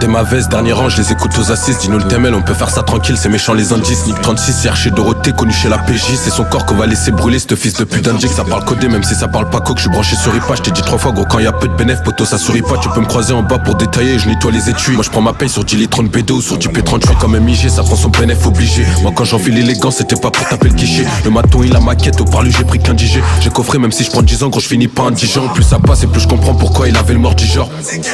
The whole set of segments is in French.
Gardez ma veste, dernier rang, je les écoute aux assises. Dis-nous le TML, on peut faire ça tranquille, c'est méchant les indices. Nick 36, hier chez Dorothée, connu chez la PJ. C'est son corps qu'on va laisser brûler, ce fils de putain de ça parle codé, même si ça parle pas coq, je suis branché sur IPA. Je t'ai dit 3 fois gros, quand y a peu de bénéf, poto ça sourit pas. Tu peux me croiser en bas pour détailler, je nettoie les étuis. Moi je prends ma paye sur 10 litres de B2 ou sur du P38 comme MIG, ça prend son bénéf obligé. Moi quand j'enfile l'élégance, c'était pas pour taper le quiché. Le maton il a maquette, au parlu j'ai pris qu'un DJ. J'ai coffré même si je prends 10 ans, gros je finis pas indigent. Plus ça passe et plus je comprends pourquoi il avait le mort du genre.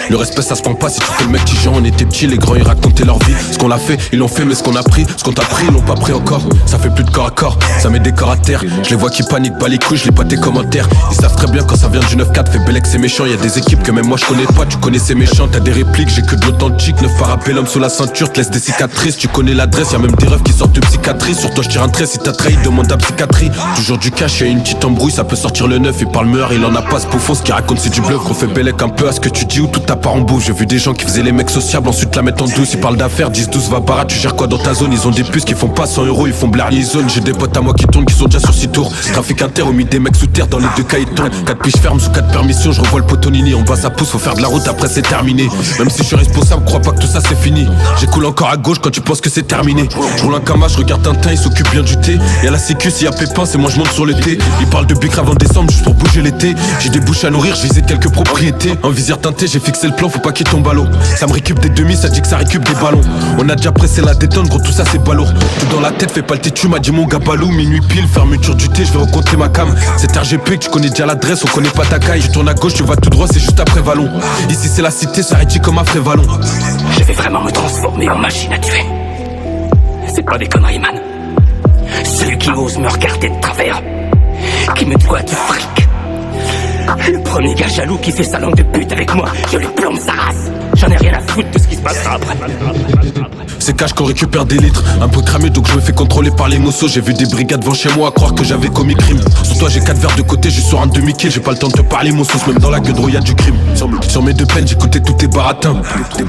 Le respect ça se prend pas si tu fais le mec tigeant. On était petits, les grands ils racontaient leur vie. Ce qu'on a fait, ils l'ont fait, mais ce qu'on a pris, ce qu'on t'a pris, ils l'ont pas pris encore. Ça fait plus de corps à corps, ça met des corps à terre. Je les vois qui paniquent, pas les couilles, je lis pas tes commentaires. Ils savent très bien quand ça vient du 9-4, fait Bellec c'est méchant. Y'a des équipes que même moi je connais pas, tu connais c'est méchant. T'as des répliques, j'ai que de l'authentique. 9 parabellum sous la ceinture, te laisse des cicatrices. Tu connais l'adresse, y'a même des rêves qui sortent de psychiatrie. Sur toi je tire un trait, si t'as trahi, demande à psychiatrie. Toujours du cash, y'a une petite embrouille, ça peut sortir le 9. Il parle meilleur, il en a pas ce bouffon, ce qu'il raconte c'est du bluff. Qu'on fait Bellec un peu à ce que tu dis ou tout ta part en bouffe. J'ai vu des gens qui faisaient les mecs sociables, ensuite la mettre en douce. Ils parlent d'affaires, 10-12 va para, tu gères quoi dans ta zone. Ils ont des puces qui font pas 100 €, ils font blarni zone. J'ai des potes à moi qui tournent, qui sont déjà sur 6 tours. Trafic inter, au mis des mecs sous terre, dans les 2 cas ils tournent. 4 piches fermes sous 4 permissions, je revois le potonini. En bas ça pousse, faut faire de la route, après c'est terminé. Même si je suis responsable, crois pas que tout ça c'est fini. J'écoule encore à gauche quand tu penses que c'est terminé. Je roule un Kama, je regarde Tintin, il s'occupe bien du thé. Y'a la sécu, s'il y a Pépin, c'est moi je monte sur le thé. Ils parlent de bicre avant décembre, juste pour bouger l'été. J'ai des bouches à nourrir, je visite quelques propriétés. En visière teintée, j'ai fixé le plan, faut pas qu'il tombe à l'eau. Ça me récup des demi, ça dit que ça récup des ballons. On a déjà pressé la détente, gros tout ça c'est balourd. Tout dans la tête, fais pas le têtu, m'a dit mon gars Balou. Minuit pile, fermeture du thé, je vais rencontrer ma cam. C'est RGP, que tu connais déjà l'adresse, on connaît pas ta caille. Je tourne à gauche, tu vas tout droit, c'est juste après Vallon. Ici c'est la cité, ça rétit comme après Vallon. Je vais vraiment me transformer en machine à tuer. C'est pas des conneries, man. Celui qui ose me regarder de travers, qui me doit du fric. Le premier gars jaloux qui fait sa langue de pute avec moi, je lui plombe sa race. J'en ai rien à foutre de ce qui se passera après. C'est cash qu'on récupère des litres. Un peu cramé donc je me fais contrôler par les mossos. J'ai vu des brigades devant chez moi à croire que j'avais commis crime. Sur toi j'ai 4 verres de côté, je suis sur un demi-kill. J'ai pas le temps de te parler mon sauce, même dans la queue de y'a du crime. Sur mes 2 peines j'écoutais tous tes baratins.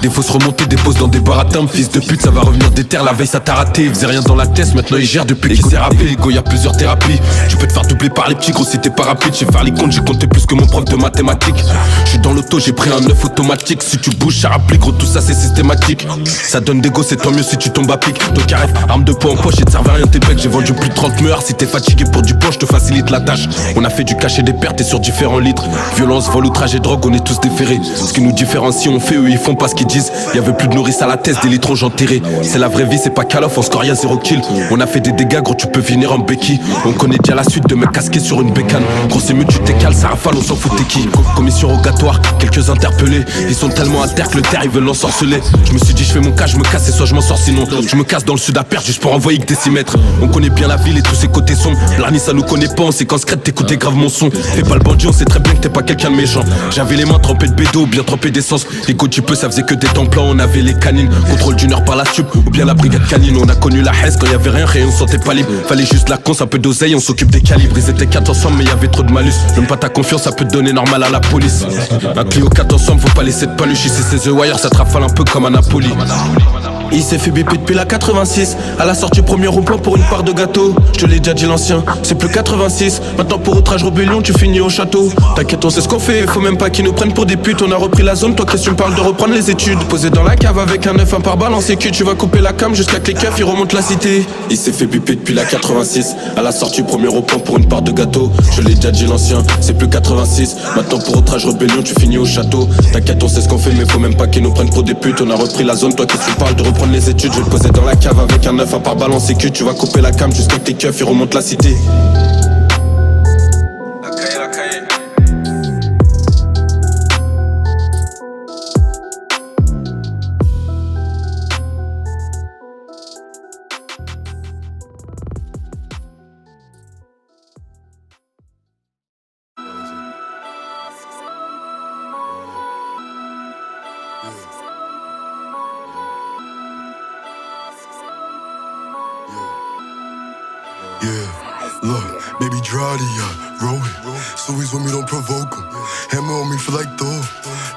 Des fausses remontées, des poses dans des baratins. Fils de pute ça va revenir des terres, la veille ça t'a raté. Il faisait rien dans la tête, maintenant il gère depuis qu'il s'est rappelé. Ego y'a plusieurs thérapies. Tu peux te faire doubler par les petits gros si t'es pas rapide. J'ai faire les comptes, j'ai compté plus que mon prof de mathématiques. Je suis dans l'auto, j'ai pris un 9 automatique. Si tu bouges ça rapplique, gros tout ça c'est systématique. Ça donne des go, c'est tant mieux si tu tombes à pic. Ton carré, arme de poing en poche et te servent à rien tes becs. J'ai vendu plus de 30 meurs. Si t'es fatigué pour du poids, je te facilite la tâche. On a fait du cash et des pertes et sur différents litres. Violence, vol, outrage et drogue, on est tous déférés. Ce qui nous différencie, on fait, eux ils font pas ce qu'ils disent. Y'avait plus de nourrice à la tête, des litrons j'enterrés. C'est la vraie vie, c'est pas Call of, on score y'a 0 kill. On a fait des dégâts, gros tu peux finir en béquille. On connaît déjà la suite de mecs casqués sur une bécane. Gros c'est mieux tu t'écales, ça rafale, on s'en fout t'es qui. Commission rogatoire, quelques interpellés. Ils sont tellement inter que le terre ils veulent l'ensorceler. Je me suis dit je fais mon cas, je me casse et soit je m'en sors sinon. Je me casse dans le sud à perdre juste pour envoyer que des 6 mètres. On connaît bien la ville et tous ses côtés sombres. Blarni ça nous connaît pas, on sait qu'en secrète t'écoutais grave mon son. Fais pas le bandit, on sait très bien que t'es pas quelqu'un de méchant. J'avais les mains trempées de bédo, bien trempées d'essence. Écoute tu peux, ça faisait que des temps plans. On avait les canines, contrôle d'une heure par la sup ou bien la brigade canine. On a connu la haisse quand y avait rien, on se sentait pas libre. Fallait juste la conce, un peu d'oseille, on s'occupe des calibres. Ils étaient 4 ensemble mais y avait trop de malus. Même pas ta confiance, ça peut te donner normal à la police. Un Clio 4 ensemble, faut pas laisser de paluche. Ici c'est The Wire, ça te rafale un peu comme à Napoli. Il s'est fait biper depuis la 86. À la sortie premier rond-point pour une part de gâteau. Je te l'ai déjà dit l'ancien, c'est plus 86. Maintenant pour outrage rébellion tu finis au château. T'inquiète on sait ce qu'on fait, faut même pas qu'ils nous prennent pour des putes. On a repris la zone, toi qu'est-ce que tu me parles de reprendre les études. Posé dans la cave avec un 9, un par balle en sécu. Tu vas couper la cam jusqu'à que les keufs ils remontent la cité. Il s'est fait biper depuis la 86. À la sortie premier rond-point pour une part de gâteau. Je l'ai déjà dit l'ancien, c'est plus 86. Maintenant pour outrage rébellion tu finis au château. T'inquiète on sait ce qu'on fait mais faut même pas qu'ils nous prennent pour des putes. On a repris la zone, toi qu'est-ce que tu parles de reprendre les études. Je vais te poser dans la cave avec un 9, un par balle en sécu. Tu vas couper la cam jusqu'à que tes keufs ils remontent la cité. So he's with me, don't provoke him. Hammer on me, feel like Thor.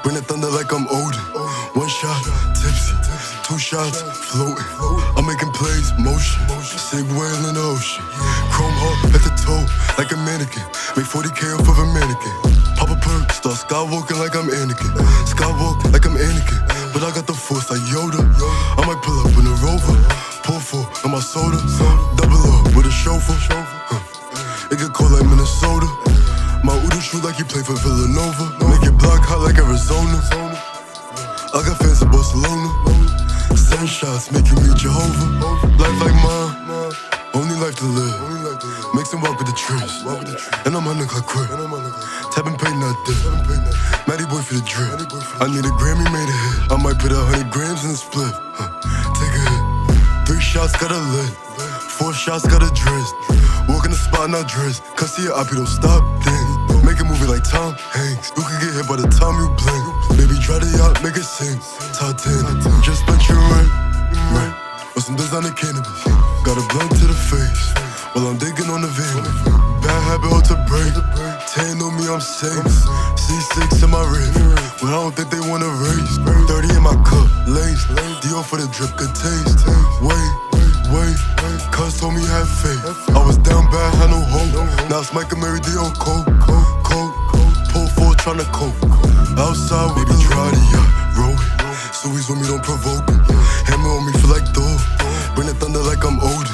Bring the thunder like I'm Odin. 1 shot, tipsy. 2 shots, floating. I'm making plays, motion. Sig whale in the ocean. Chrome heart at the toe, like a mannequin. Make 40K off of a mannequin. Pop a perk, start sky Skywalking like I'm Anakin. Skywalk like I'm Anakin. But I got the force like Yoda. I might pull up in a Rover. Pour four on my soda. Double up with a chauffeur. It get cold like Minnesota. My Udo shoot like he play for Villanova. Make it block hot like Arizona. I got fans in Barcelona. 7 shots make you meet Jehovah. Life like mine, only life to live. Makes him walk with the trees. And I'm on the clock quick. Tap and pay nothing. Matty boy for the drip. I need a Grammy, made a hit. I might put 100 grams in the split. Take a hit. 3 shots got a lid. 4 shots got a dress. Walk in the spot, not dressed. Cause see your op, you don't stop, then make a movie like Tom Hanks. You can get hit by the time you blink. Baby, try the yacht, make it sing. Top 10, just spent your rent. Or some designer cannabis. Got a blunt to the face while I'm digging on the vein. Bad habit hard to break. 10 on me, I'm safe. C6 in my wrist, but I don't think they wanna race. 30 in my cup, lace. Dior for the drip, good taste. Wait, cuz told me have faith. I was down bad, had no hope. Now it's Michael Mary Dior, cold. Pull 4, tryna cope. Outside, baby, try the yacht, roll it. Suey's with me, don't provoke it. Hammer on me, feel like Thor. Bring the thunder like I'm Odin.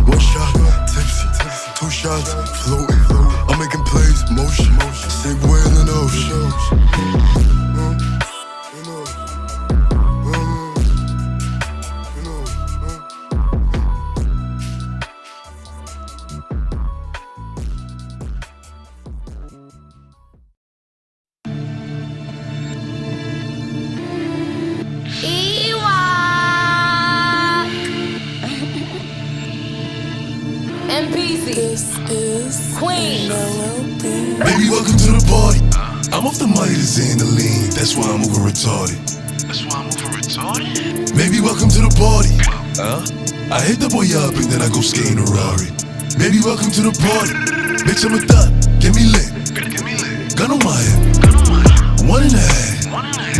1 shot, tipsy. 2 shots, floating. I'm making plays, motion. Save whale in the ocean. Baby, welcome to the party. I'm off the money to Xandaline. That's why I'm over retarded. Baby, welcome to the party. I hit the boy up and then I go skating a Rari. Baby, welcome to the party. Bitch, I'm a thot. Get me lit. Gun on my head. 1.5.